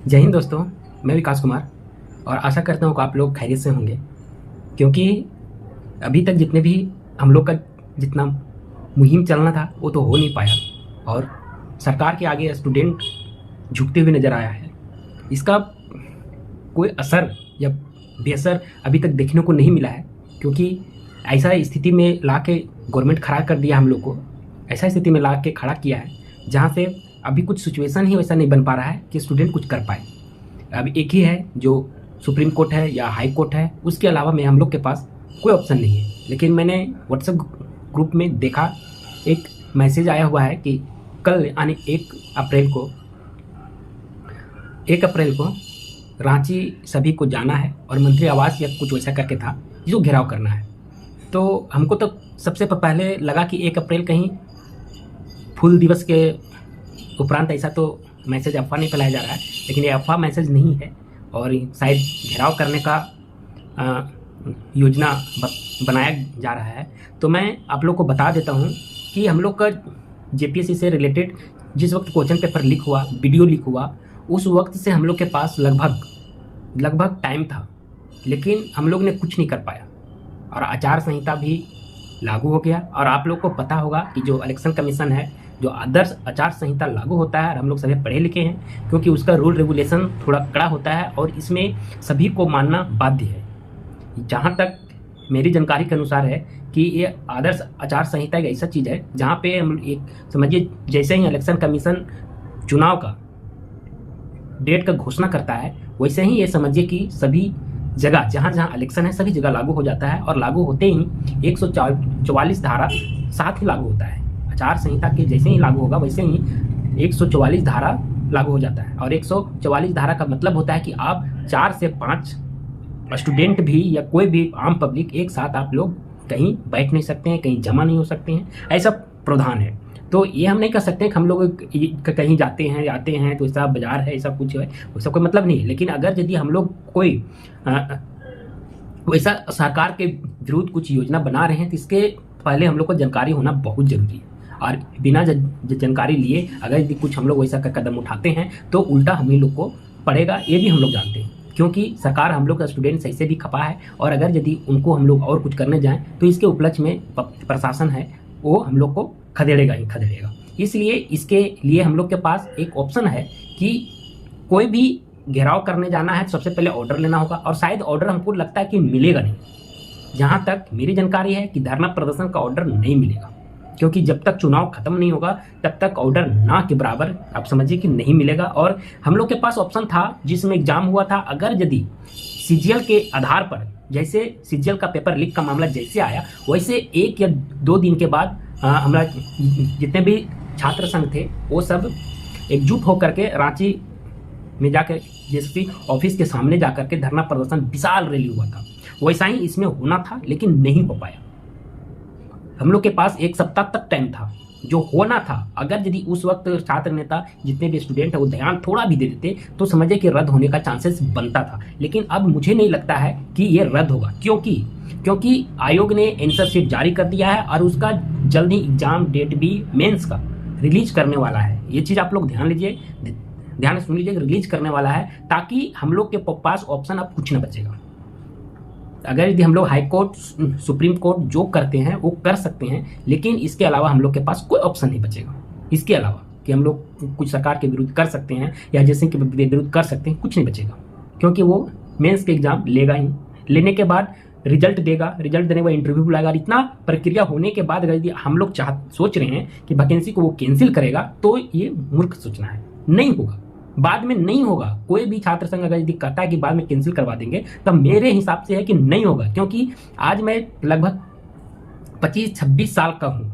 जय हिंद दोस्तों। मैं विकास कुमार और आशा करता हूँ कि आप लोग खैरियत से होंगे, क्योंकि अभी तक जितने भी हम लोग का जितना मुहिम चलना था वो तो हो नहीं पाया और सरकार के आगे स्टूडेंट झुकते हुए नज़र आया है। इसका कोई असर या बेअसर अभी तक देखने को नहीं मिला है, क्योंकि ऐसा स्थिति में ला के गवर्नमेंट खड़ा कर दिया, हम लोग को ऐसा स्थिति में ला के खड़ा किया है जहाँ से अभी कुछ सिचुएशन ही वैसा नहीं बन पा रहा है कि स्टूडेंट कुछ कर पाए। अब एक ही है जो सुप्रीम कोर्ट है या हाई कोर्ट है, उसके अलावा में हम लोग के पास कोई ऑप्शन नहीं है। लेकिन मैंने व्हाट्सएप ग्रुप में देखा, एक मैसेज आया हुआ है कि कल यानी 1 अप्रैल को रांची सभी को जाना है और मंत्री आवास या कुछ वैसा करके था जो घेराव करना है। तो हमको तो सबसे पहले लगा कि 1 अप्रैल कहीं फूल दिवस के उपरांत ऐसा तो मैसेज अफवाह नहीं फैलाया जा रहा है, लेकिन ये अफवाह मैसेज नहीं है और शायद घेराव करने का योजना बनाया जा रहा है। तो मैं आप लोग को बता देता हूँ कि हम लोग का जेपीएससी से रिलेटेड जिस वक्त क्वेश्चन पेपर लीक हुआ, वीडियो लीक हुआ, उस वक्त से हम लोग के पास लगभग टाइम था, लेकिन हम लोग ने कुछ नहीं कर पाया और आचार संहिता भी लागू हो गया। और आप लोग को पता होगा कि जो इलेक्शन कमीशन है, जो आदर्श आचार संहिता लागू होता है, और हम लोग सभी पढ़े लिखे हैं, क्योंकि उसका रूल रेगुलेशन थोड़ा कड़ा होता है और इसमें सभी को मानना बाध्य है। जहाँ तक मेरी जानकारी के अनुसार है कि ये आदर्श आचार संहिता एक ऐसा चीज़ है जहाँ पे हम एक समझिए, जैसे ही इलेक्शन कमीशन चुनाव का डेट का घोषणा करता है, वैसे ही ये समझिए कि सभी जगह जहाँ जहाँ इलेक्शन है सभी जगह लागू हो जाता है और लागू होते ही 144 धारा साथ ही लागू होता है। आचार संहिता के जैसे ही लागू होगा वैसे ही 144 धारा लागू हो जाता है और 144 धारा का मतलब होता है कि आप 4 से 5 स्टूडेंट भी या कोई भी आम पब्लिक एक साथ आप लोग कहीं बैठ नहीं सकते हैं, कहीं जमा नहीं हो सकते हैं, ऐसा प्रावधान है। तो ये हम नहीं कर सकते हैं कि हम लोग कहीं जाते हैं आते हैं तो ऐसा बाजार है, ऐसा कुछ है, उसका कोई मतलब नहीं है। लेकिन अगर यदि हम लोग कोई वैसा सरकार के विरुद्ध कुछ योजना बना रहे हैं तो इसके पहले हम लोग को जानकारी होना बहुत ज़रूरी है। और बिना जानकारी लिए अगर यदि कुछ हम लोग वैसा का कदम उठाते हैं तो उल्टा हम ही लोग को पड़ेगा, ये भी हम लोग जानते हैं, क्योंकि सरकार हम लोग का स्टूडेंट सही से भी खपा है और अगर यदि उनको हम लोग और कुछ करने जाएं तो इसके उपलक्ष्य में प्रशासन है वो हम लोग को खदेड़ेगा ही खदेड़ेगा। इसलिए इसके लिए हम लोग के पास एक ऑप्शन है कि कोई भी घेराव करने जाना है तो सबसे पहले ऑर्डर लेना होगा और शायद ऑर्डर हमको लगता है कि मिलेगा नहीं। जहाँ तक मेरी जानकारी है कि धरना प्रदर्शन का ऑर्डर नहीं मिलेगा, क्योंकि जब तक चुनाव खत्म नहीं होगा तब तक ऑर्डर ना के बराबर आप समझिए कि नहीं मिलेगा। और हम लोग के पास ऑप्शन था जिसमें एग्जाम हुआ था, अगर यदि सीजीएल के आधार पर, जैसे सीजीएल का पेपर लीक का मामला जैसे आया वैसे 1 या 2 दिन के बाद हमारा जितने भी छात्र संघ थे वो सब एकजुट होकर के रांची में जाकर जेएसपी ऑफिस के सामने जाकर के धरना प्रदर्शन विशाल रैली हुआ था। वैसा ही इसमें होना था लेकिन नहीं हो पाया। हम लोग के पास 1 सप्ताह तक टाइम था जो होना था। अगर यदि उस वक्त छात्र नेता जितने भी स्टूडेंट है वो ध्यान थोड़ा भी दे देते तो समझे कि रद्द होने का चांसेस बनता था, लेकिन अब मुझे नहीं लगता है कि ये रद्द होगा, क्योंकि आयोग ने आंसर शीट जारी कर दिया है और उसका जल्द ही एग्जाम डेट भी मेंस का रिलीज करने वाला है। ये चीज़ आप लोग ध्यान सुन लीजिए, रिलीज करने वाला है, ताकि हम लोग के पास ऑप्शन अब कुछ न बचेगा। अगर यदि हम लोग हाई कोर्ट सुप्रीम कोर्ट जो करते हैं वो कर सकते हैं, लेकिन इसके अलावा हम लोग के पास कोई ऑप्शन नहीं बचेगा। इसके अलावा कि हम लोग कुछ सरकार के विरुद्ध कर सकते हैं या जैसे के विरुद्ध कर सकते हैं, कुछ नहीं बचेगा, क्योंकि वो मेंस के एग्जाम लेगा ही, लेने के बाद रिजल्ट देगा, रिजल्ट देने के बाद इंटरव्यू बुलाएगा। इतना प्रक्रिया होने के बाद अगर यदि हम लोग सोच रहे हैं कि वैकेंसी को वो कैंसिल करेगा तो ये मूर्ख सोचना है, नहीं होगा, बाद में नहीं होगा। कोई भी छात्र संघ अगर यदि कहता है कि बाद में कैंसिल करवा देंगे तो मेरे हिसाब से है कि नहीं होगा, क्योंकि आज मैं लगभग 25-26 साल का हूँ,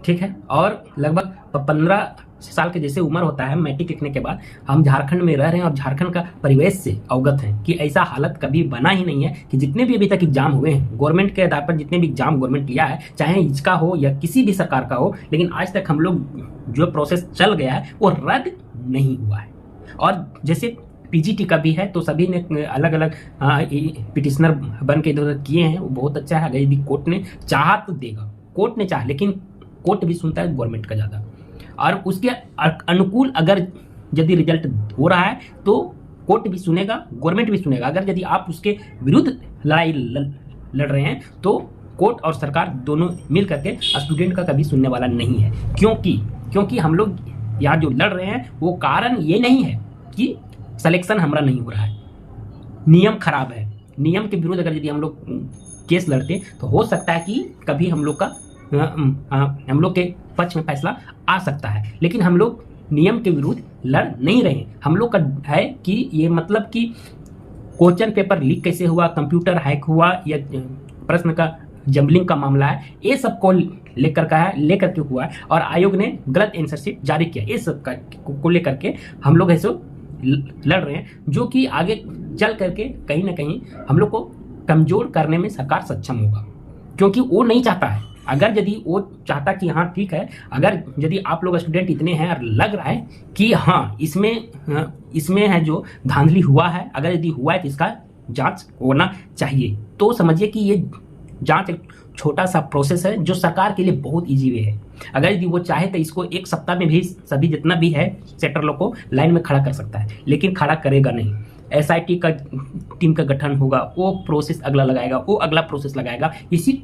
ठीक है, और लगभग 15 साल के जैसे उम्र होता है मैट्रिक लिखने के बाद हम झारखंड में रह रहे हैं और झारखंड का परिवेश से अवगत हैं कि ऐसा हालत कभी बना ही नहीं है कि जितने भी अभी तक एग्जाम हुए हैं गवर्नमेंट के आधार पर, जितने भी एग्जाम गवर्नमेंट लिया है, चाहे इसका हो या किसी भी सरकार का हो, लेकिन आज तक हम लोग जो प्रोसेस चल गया है वो रद्द नहीं हुआ है। और जैसे पीजीटी का भी है तो सभी ने अलग अलग पिटिशनर बन के इधर किए हैं, वो बहुत अच्छा है। अगर यदि कोर्ट ने चाहा तो देगा, कोर्ट ने चाहा, लेकिन कोर्ट भी सुनता है गवर्नमेंट का ज़्यादा, और उसके अनुकूल अगर यदि रिजल्ट हो रहा है तो कोर्ट भी सुनेगा, गवर्नमेंट भी सुनेगा। अगर यदि आप उसके विरुद्ध लड़ाई लड़ रहे हैं तो कोर्ट और सरकार दोनों मिल करके स्टूडेंट का कभी सुनने वाला नहीं है। क्योंकि हम लोग यहाँ जो लड़ रहे हैं वो कारण ये नहीं है कि सिलेक्शन हमारा नहीं हो रहा है, नियम खराब है। नियम के विरुद्ध अगर यदि हम लोग केस लड़ते तो हो सकता है कि कभी हम लोग के पक्ष में फैसला आ सकता है, लेकिन हम लोग नियम के विरुद्ध लड़ नहीं रहे। हम लोग का है कि ये मतलब कि क्वेश्चन पेपर लीक कैसे हुआ, कंप्यूटर हैक हुआ या प्रश्न का जंबलिंग का मामला है, ये सब को लेकर के हुआ है और आयोग ने गलत आंसरशीट जारी किया। ये सब को लेकर के हम लोग ऐसे लड़ रहे हैं, जो कि आगे चल करके कहीं ना कहीं हम लोग को कमजोर करने में सरकार सक्षम होगा, क्योंकि वो नहीं चाहता है। अगर यदि वो चाहता कि हाँ ठीक है, अगर यदि आप लोग स्टूडेंट इतने हैं और लग रहा है कि हाँ इसमें है जो धांधली हुआ है, अगर यदि हुआ है तो इसका जांच होना चाहिए, तो समझिए कि ये जांच एक छोटा सा प्रोसेस है जो सरकार के लिए बहुत इजी वे है। अगर यदि वो चाहे तो इसको एक सप्ताह में भी सभी जितना भी है सेक्टर लोग को लाइन में खड़ा कर सकता है, लेकिन खड़ा करेगा नहीं। SIT का टीम का गठन होगा, वो प्रोसेस अगला लगाएगा, वो अगला प्रोसेस लगाएगा। इसी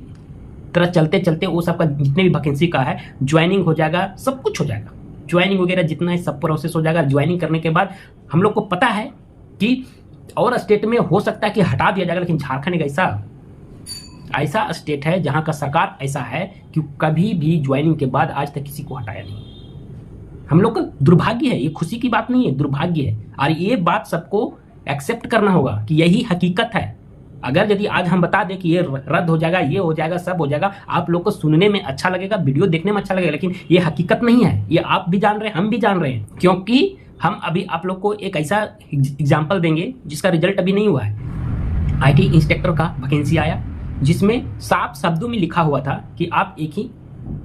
तरह चलते चलते वो सबका जितने भी वैकेंसी का है ज्वाइनिंग हो जाएगा, सब कुछ हो जाएगा, ज्वाइनिंग वगैरह जितना है सब प्रोसेस हो जाएगा। ज्वाइनिंग करने के बाद हम लोग को पता है कि और स्टेट में हो सकता है कि हटा दिया जाएगा, लेकिन झारखंड एक ऐसा स्टेट है जहां का सरकार ऐसा है कि कभी भी ज्वाइनिंग के बाद आज तक किसी को हटाया नहीं। हम लोग का दुर्भाग्य है, ये खुशी की बात नहीं है, दुर्भाग्य है। और ये बात सबको एक्सेप्ट करना होगा कि यही हकीकत है। अगर यदि आज हम बता दें कि ये रद्द हो जाएगा, ये हो जाएगा, सब हो जाएगा, आप लोग को सुनने में अच्छा लगेगा, वीडियो देखने में अच्छा लगेगा, लेकिन ये हकीकत नहीं है। ये आप भी जान रहे हैं, हम भी जान रहे हैं, क्योंकि हम अभी आप लोग को एक ऐसा एग्जाम्पल देंगे जिसका रिजल्ट अभी नहीं हुआ है। IT इंस्पेक्टर का वैकेंसी आया, जिसमें साफ शब्दों में लिखा हुआ था कि आप एक ही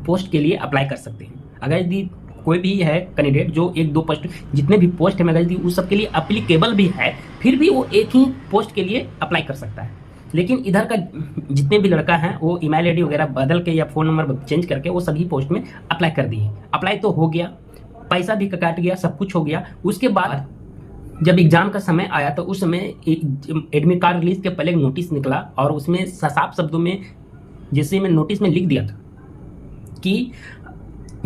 पोस्ट के लिए अप्लाई कर सकते हैं। अगर यदि कोई भी है कैंडिडेट जो 1-2 पोस्ट, जितने भी पोस्ट है, अगर यदि उस सब के लिए अप्लीकेबल भी है, फिर भी वो एक ही पोस्ट के लिए अप्लाई कर सकता है। लेकिन इधर का जितने भी लड़का हैं वो ईमेल ID वगैरह बदल के या फ़ोन नंबर चेंज करके वो सभी पोस्ट में अप्लाई कर दिए। अप्लाई तो हो गया, पैसा भी काट गया, सब कुछ हो गया। उसके बाद जब एग्जाम का समय आया तो उस समय एडमिट कार्ड रिलीज के पहले एक नोटिस निकला और उसमें साफ शब्दों में, जैसे मैं नोटिस में लिख दिया था कि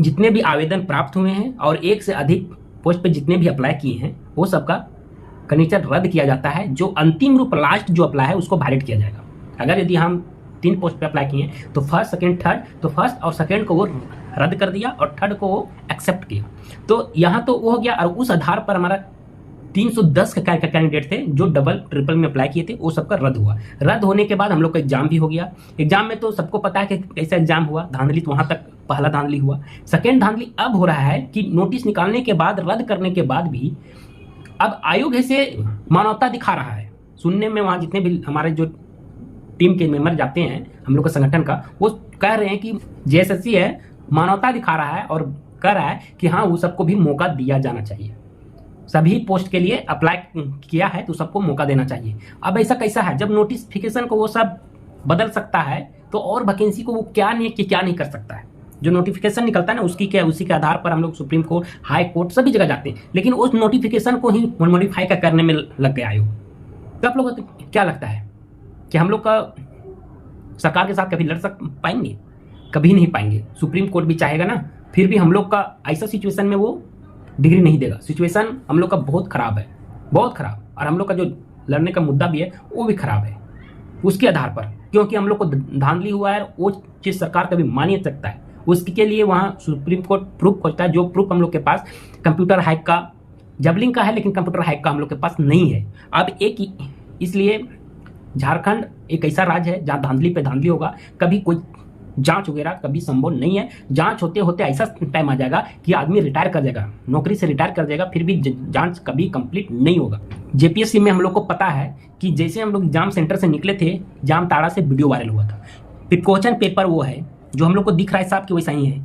जितने भी आवेदन प्राप्त हुए हैं और एक से अधिक पोस्ट पे जितने भी अप्लाई किए हैं वो सबका कंडीशन रद्द किया जाता है। जो अंतिम रूप लास्ट जो अप्लाई है उसको वैलिड किया जाएगा। अगर यदि हम 3 पोस्ट पे अप्लाई किए हैं तो फर्स्ट, सेकंड, थर्ड, तो फर्स्ट और सेकंड को वो रद्द कर दिया और थर्ड को वो एक्सेप्ट किया। तो यहाँ तो वो हो गया। और उस आधार पर हमारा 310 कैंडिडेट थे जो डबल ट्रिपल में अप्लाई किए थे, वो सबका रद्द हुआ। रद्द होने के बाद हम लोग का एग्जाम भी हो गया। एग्जाम में तो सबको पता है कि कैसा एग्जाम हुआ, धांधली तो वहां तक पहला धांधली हुआ। सेकेंड धांधली अब हो रहा है कि नोटिस निकालने के बाद, रद्द करने के बाद भी अब आयोग ऐसे मानवता दिखा रहा है। सुनने में वहां जितने भी हमारे जो टीम के मेंबर जाते हैं हम लोग का संगठन का, वो कह रहे हैं कि JSSC है, मानवता दिखा रहा है और कह रहा है कि हाँ वो सबको भी मौका दिया जाना चाहिए। सभी पोस्ट के लिए अप्लाई किया है तो सबको मौका देना चाहिए। अब ऐसा कैसा है, जब नोटिफिकेशन को वो सब बदल सकता है तो और वैकेंसी को वो क्या नहीं कर सकता है। जो नोटिफिकेशन निकलता है ना उसी के आधार पर हम लोग सुप्रीम कोर्ट, हाई कोर्ट सभी जगह जाते हैं, लेकिन उस नोटिफिकेशन को ही मॉडिफाई करने में लग गया आयोग। तो आप लोगों को क्या लगता है कि हम लोग का सरकार के साथ कभी लड़ पाएंगे? कभी नहीं पाएंगे। सुप्रीम कोर्ट भी चाहेगा ना, फिर भी हम लोग का ऐसा सिचुएशन में वो डिग्री नहीं देगा। सिचुएशन हम लोग का बहुत खराब है, बहुत खराब। और हम लोग का जो लड़ने का मुद्दा भी है वो भी खराब है उसके आधार पर, क्योंकि हम लोग को धांधली हुआ है। वो चीज़ सरकार कभी मान नहीं सकता है, उसके लिए वहाँ सुप्रीम कोर्ट प्रूफ खोजता है। जो प्रूफ हम लोग के पास कंप्यूटर हैक का, जबलिंग का है, लेकिन कंप्यूटर हैक का हम लोग के पास नहीं है। अब इसलिए झारखंड एक ऐसा राज्य है जहाँ धांधली पे धांधली होगा। कभी कोई जांच वगैरह कभी संभव नहीं है। जांच होते होते ऐसा टाइम आ जाएगा कि आदमी रिटायर कर जाएगा, नौकरी से रिटायर कर जाएगा, फिर भी जांच कभी कंप्लीट नहीं होगा। JPSC में हम लोग को पता है कि जैसे हम लोग एग्जाम सेंटर से निकले थे, जामताड़ा से वीडियो वायरल हुआ था। क्वेश्चन पेपर वो है जो हम लोग को दिख रहा है साहब कि वैसा ही है,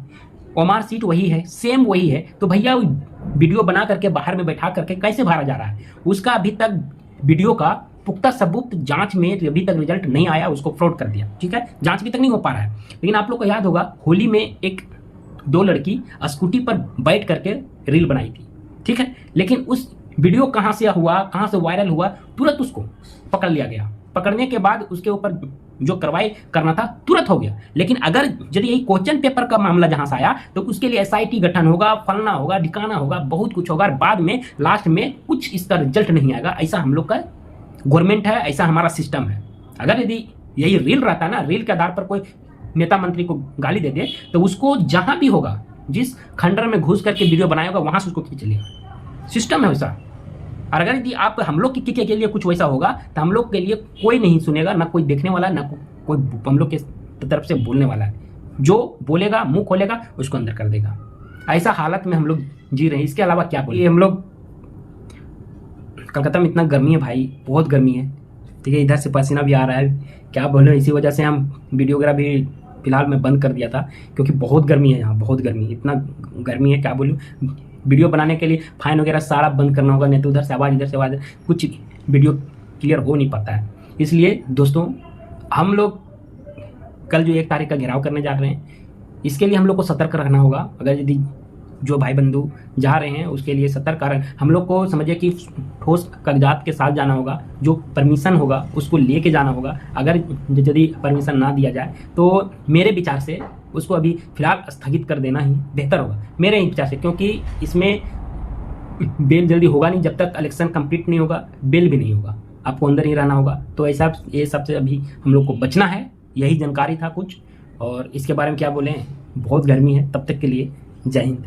OMR सीट वही है, सेम वही है। तो भैया वीडियो बना करके बाहर में बैठा करके कैसे भरा जा रहा है? उसका अभी तक वीडियो का पुख्ता सबूत जांच में अभी तक रिजल्ट नहीं आया, उसको फ्रॉड कर दिया। ठीक है, जांच भी तक नहीं हो पा रहा है। लेकिन आप लोग को याद होगा होली में 1-2 लड़की स्कूटी पर बैठ करके रील बनाई थी। ठीक है। लेकिन उस वीडियो कहाँ से हुआ, कहाँ से वायरल हुआ, तुरंत उसको पकड़ लिया गया। पकड़ने के बाद उसके ऊपर जो कार्रवाई करना था तुरंत हो गया। लेकिन अगर यदि यही क्वेश्चन पेपर का मामला जहां से आया तो उसके लिए SIT गठन होगा, फलना होगा, ढिकाना होगा, बहुत कुछ होगा, और बाद में लास्ट में कुछ इसका रिजल्ट नहीं आएगा। ऐसा हम लोग का गवर्नमेंट है, ऐसा हमारा सिस्टम है। अगर यदि यही रील रहता ना, रील के आधार पर कोई नेता मंत्री को गाली दे दे तो उसको जहां भी होगा, जिस खंडर में घुस करके वीडियो बनाया होगा वहां से उसको खींच लिया। सिस्टम है वैसा। और अगर यदि आप हम लोग के लिए कुछ वैसा होगा तो हम लोग के लिए कोई नहीं सुनेगा, ना कोई देखने वाला, ना कोई हम लोग के तरफ से बोलने वाला है। जो बोलेगा, मुंह खोलेगा, उसको अंदर कर देगा। ऐसा हालत में हम लोग जी रहे हैं। इसके अलावा क्या बोले हम लोग। कलकत्ता में इतना गर्मी है भाई, बहुत गर्मी है, ठीक है। इधर से पसीना भी आ रहा है, क्या बोले। इसी वजह से हम वीडियो वगैरह भी फिलहाल मैं बंद कर दिया था, क्योंकि बहुत गर्मी है यहाँ, बहुत गर्मी, इतना गर्मी है क्या बोलूँ। वीडियो बनाने के लिए फाइन वगैरह सारा बंद करना होगा, नहीं तो उधर से आवाज़, इधर से आवाज़, कुछ वीडियो क्लियर हो नहीं पाता है। इसलिए दोस्तों, हम लोग कल जो 1 तारीख का घेराव करने जा रहे हैं, इसके लिए हम लोग को सतर्क रहना होगा। अगर यदि जो भाई बंधु जा रहे हैं उसके लिए सतर्क हम लोग को समझिए कि ठोस कागजात के साथ जाना होगा, जो परमिशन होगा उसको लेके जाना होगा। अगर यदि परमिशन ना दिया जाए तो मेरे विचार से उसको अभी फिलहाल स्थगित कर देना ही बेहतर होगा, मेरे ही विचार से। क्योंकि इसमें बेल जल्दी होगा नहीं, जब तक इलेक्शन कंप्लीट नहीं होगा बेल भी नहीं होगा, आपको अंदर ही रहना होगा। तो ऐसा ये सबसे अभी हम लोग को बचना है, यही जानकारी था कुछ। और इसके बारे में क्या बोलें, बहुत गर्मी है। तब तक के लिए जय हिंद।